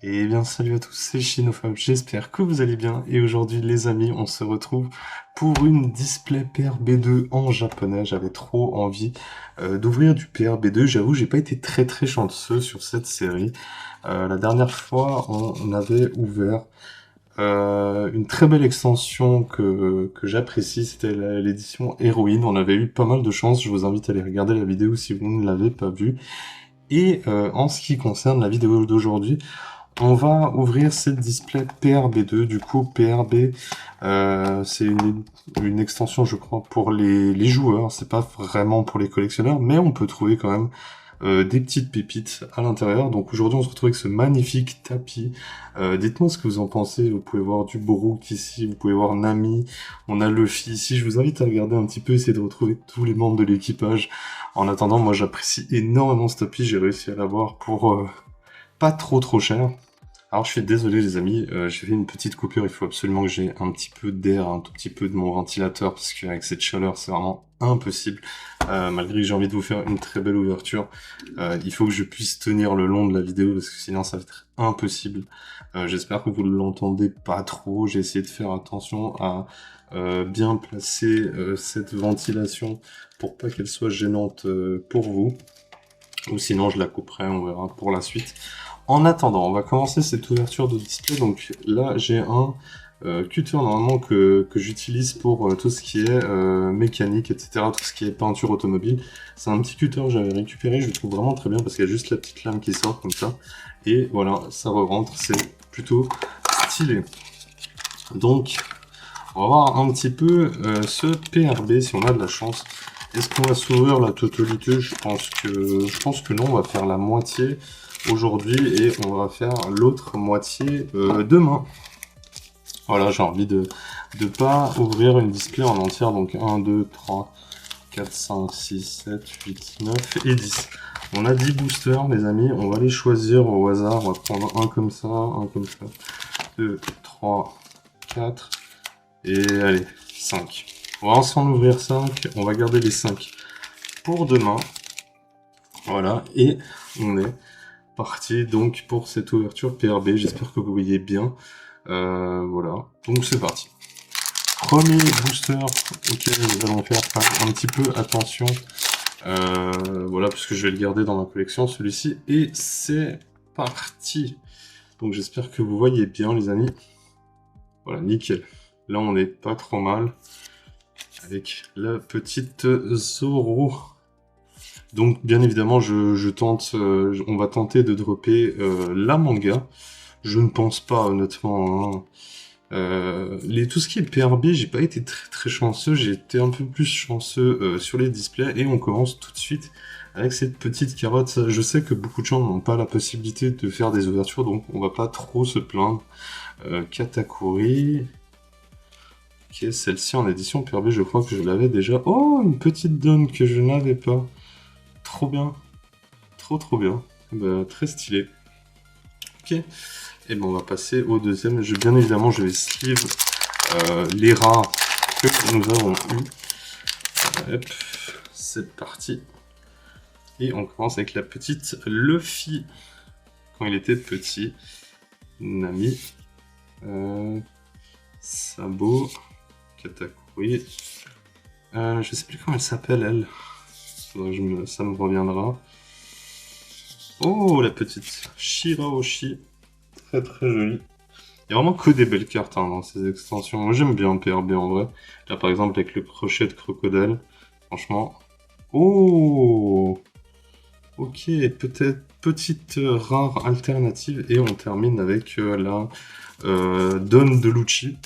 Eh bien, salut à tous, c'est Shinofab, j'espère que vous allez bien. Et aujourd'hui, les amis, on se retrouve pour une display PRB2 en japonais. J'avais trop envie d'ouvrir du PRB2. J'avoue, j'ai pas été très chanceux sur cette série. La dernière fois, on avait ouvert une très belle extension que j'apprécie. C'était l'édition Héroïne. On avait eu pas mal de chance. Je vous invite à aller regarder la vidéo si vous ne l'avez pas vue. Et en ce qui concerne la vidéo d'aujourd'hui, on va ouvrir cette display PRB2. Du coup, PRB, c'est une extension, je crois, pour les joueurs. C'est pas vraiment pour les collectionneurs, mais on peut trouver quand même des petites pépites à l'intérieur. Donc aujourd'hui, on se retrouve avec ce magnifique tapis. Dites-moi ce que vous en pensez. Vous pouvez voir du Brook ici, vous pouvez voir Nami, on a Luffy ici. Je vous invite à regarder un petit peu, essayer de retrouver tous les membres de l'équipage. En attendant, moi j'apprécie énormément ce tapis. J'ai réussi à l'avoir pour pas trop cher. Alors je suis désolé les amis, j'ai fait une petite coupure, il faut absolument que j'ai un petit peu d'air, un tout petit peu de mon ventilateur, parce qu'avec cette chaleur c'est vraiment impossible. Malgré que j'ai envie de vous faire une très belle ouverture, il faut que je puisse tenir le long de la vidéo, parce que sinon ça va être impossible. J'espère que vous ne l'entendez pas trop, j'ai essayé de faire attention à bien placer cette ventilation pour pas qu'elle soit gênante pour vous. Ou sinon je la couperai, on verra pour la suite. En attendant, on va commencer cette ouverture de display. Donc là, j'ai un cutter normalement que j'utilise pour tout ce qui est mécanique, etc. Tout ce qui est peinture automobile. C'est un petit cutter que j'avais récupéré, je le trouve vraiment très bien parce qu'il y a juste la petite lame qui sort comme ça. Et voilà, ça re-rentre, c'est plutôt stylé. Donc, on va voir un petit peu ce PRB si on a de la chance. Est-ce qu'on va s'ouvrir la totalité? Je pense que non, on va faire la moitié aujourd'hui et on va faire l'autre moitié demain. Voilà, j'ai envie de pas ouvrir une display en entière, donc 1, 2, 3, 4, 5, 6, 7, 8, 9 et 10. On a 10 boosters, les amis, on va les choisir au hasard, on va prendre un comme ça, 2, 3, 4, et allez, 5. On va ensemble ouvrir 5, on va garder les 5 pour demain. Voilà, et on est parti donc pour cette ouverture PRB, j'espère que vous voyez bien. Voilà, donc c'est parti. Premier booster auquel nous allons faire un petit peu attention. Voilà, puisque je vais le garder dans ma collection, celui-ci. Et c'est parti. Donc j'espère que vous voyez bien, les amis. Voilà, nickel. Là, on n'est pas trop mal. Avec la petite Zoro. Donc, bien évidemment, je tente, on va tenter de dropper la manga. Je ne pense pas, honnêtement, hein. Tout ce qui est PRB, j'ai pas été très chanceux, j'ai été un peu plus chanceux sur les displays et on commence tout de suite avec cette petite carotte. Je sais que beaucoup de gens n'ont pas la possibilité de faire des ouvertures, donc on va pas trop se plaindre. Katakuri. Ok, celle-ci en édition PRB, je crois que je l'avais déjà. Oh, une petite donne que je n'avais pas. Trop bien. Trop bien. Bah, très stylé. Ok. Et bon, on va passer au deuxième. Bien évidemment, je vais sleeve les rares que nous avons eu. Hop, c'est parti. Et on commence avec la petite Luffy. Quand il était petit. Nami. Sabo. Katakuri. Je sais plus comment elle s'appelle, elle. Ça me reviendra. Oh, la petite Shirahoshi. Très jolie. Il y a vraiment que des belles cartes hein, dans ces extensions. Moi j'aime bien PRB en vrai. Là par exemple avec le crochet de crocodile. Franchement. Oh, ok, peut-être petite rare alternative. Et on termine avec la Donne de Lucci.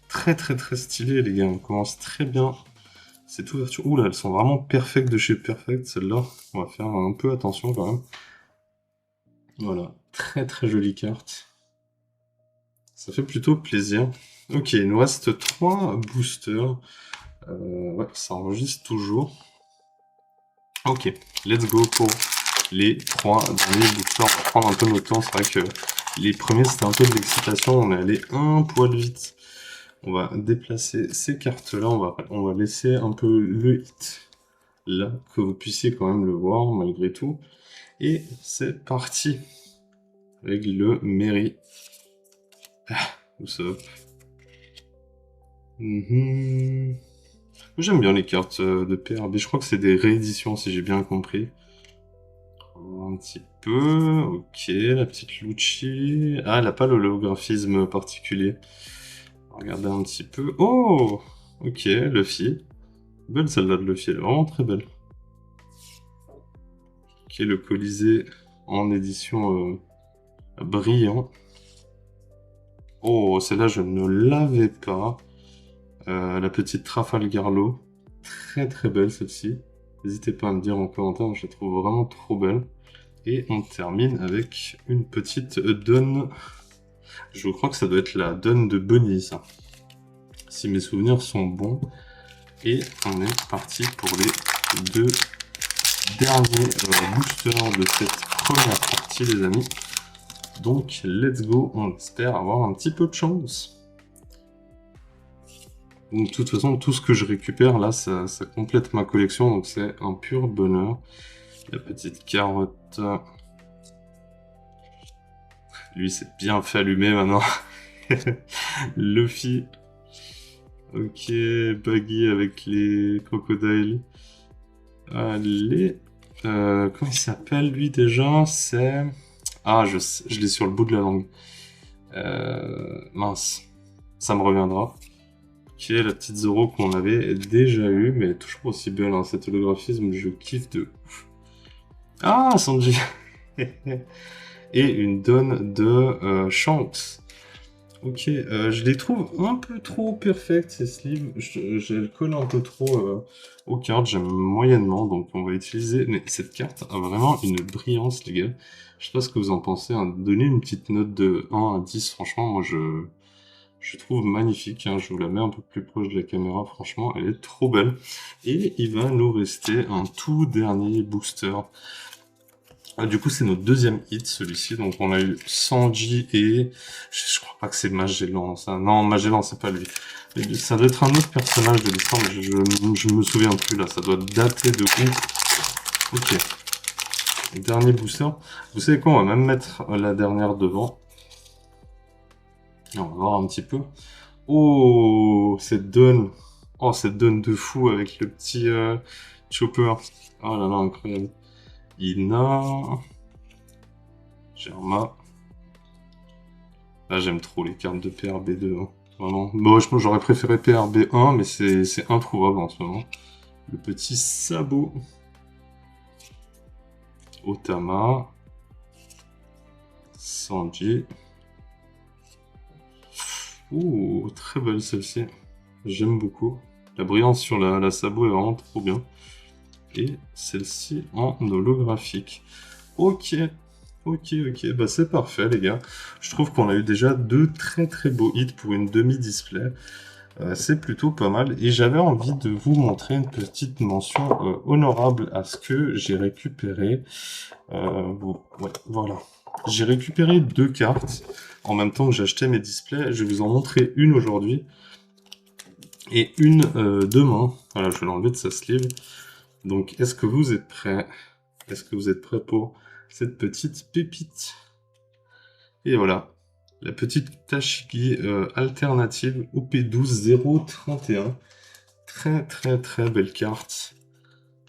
Très stylé les gars. On commence très bien cette ouverture. Ouh là, elles sont vraiment perfectes de chez Perfect. Celle-là, on va faire un peu attention quand même. Voilà, très jolie carte. Ça fait plutôt plaisir. Ok, il nous reste 3 boosters. Ouais, ça enregistre toujours. Ok, let's go pour les 3 derniers boosters. On va prendre un peu notre temps. C'est vrai que les premiers, c'était un peu de l'excitation. On est allé un poil vite. On va déplacer ces cartes-là. On va laisser un peu le hit là, que vous puissiez quand même le voir malgré tout. Et c'est parti. avec le Mary. Où ça? J'aime bien les cartes de PRB. Je crois que c'est des rééditions, si j'ai bien compris. Un petit peu. Ok, la petite Lucci. Ah, elle n'a pas l'holographisme particulier. On va regarder un petit peu. Oh! Ok, Luffy. Belle celle-là de Luffy, elle est vraiment très belle. Ok, le Colisée en édition brillant. Oh, celle-là, je ne l'avais pas. La petite Trafalgar-Law. Très très belle celle-ci. N'hésitez pas à me dire en commentaire, je la trouve vraiment trop belle. Et on termine avec une petite donne. Je crois que ça doit être la donne de Bonnie, ça. Si mes souvenirs sont bons. Et on est parti pour les deux derniers boosters de cette première partie, les amis. Donc, let's go. On espère avoir un petit peu de chance. Donc, de toute façon, tout ce que je récupère, là, ça complète ma collection. Donc, c'est un pur bonheur. La petite carotte. Lui, c'est bien fait allumer maintenant. Luffy. Ok, Buggy avec les crocodiles. Allez. Comment il s'appelle, lui, déjà? C'est... Ah, je l'ai sur le bout de la langue. Mince. Ça me reviendra. Ok, la petite Zoro qu'on avait déjà eue, mais toujours aussi belle, hein. Cet holographisme, je kiffe de ouf. Ah, Sanji. Et une donne de Shanks. Ok, je les trouve un peu trop perfects, ces sleeves. Je le colle un peu trop aux cartes, j'aime moyennement, donc on va utiliser... Mais cette carte a vraiment une brillance, les gars. Je sais pas ce que vous en pensez, hein. Donnez une petite note de 1 à 10, franchement, moi je trouve magnifique, hein. Je vous la mets un peu plus proche de la caméra, franchement, elle est trop belle. Et il va nous rester un tout dernier booster. Ah, du coup, c'est notre deuxième hit, celui-ci. Donc, on a eu Sanji et... Je crois pas que c'est Magellan, ça. Non, Magellan, c'est pas lui. Ça doit être un autre personnage de l'histoire, mais je me souviens plus, là. Ça doit dater de ouf. Ok. Dernier booster. Vous savez quoi, on va même mettre la dernière devant. Et on va voir un petit peu. Oh, cette donne. Oh, cette donne de fou avec le petit Chopper. Oh là là, incroyable. Ina... Germa. Là, j'aime trop les cartes de PRB2. Hein. Vraiment. Bon, j'aurais préféré PRB1, mais c'est introuvable en ce moment. Le petit sabot. Otama. Sanji. Ouh, très belle celle-ci. J'aime beaucoup. La brillance sur la sabot est vraiment trop bien. Et celle-ci en holographique. Ok. Ok, bah c'est parfait les gars. Je trouve qu'on a eu déjà deux très très beaux hits pour une demi-display. C'est plutôt pas mal. Et j'avais envie de vous montrer une petite mention honorable à ce que j'ai récupéré. Ouais, voilà. J'ai récupéré deux cartes en même temps que j'achetais mes displays. Je vais vous en montrer une aujourd'hui et une demain. Voilà, je vais l'enlever de sa sleeve. Donc, est-ce que vous êtes prêts? Est-ce que vous êtes prêts pour cette petite pépite? Et voilà, la petite Tashigi alternative OP12031. Très très très belle carte.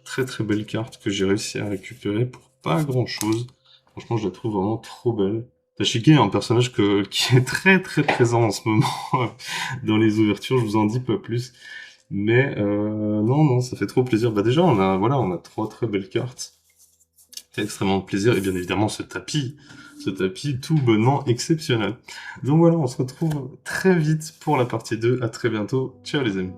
Très très belle carte que j'ai réussi à récupérer pour pas grand chose. Franchement, je la trouve vraiment trop belle. Tashigi est un personnage qui est très très présent en ce moment dans les ouvertures, je vous en dis pas plus. Mais non, ça fait trop plaisir. Bah déjà, on a trois très belles cartes. C'est extrêmement plaisir. Et bien évidemment, ce tapis tout bonnement exceptionnel. Donc voilà, on se retrouve très vite pour la partie 2. À très bientôt. Ciao les amis.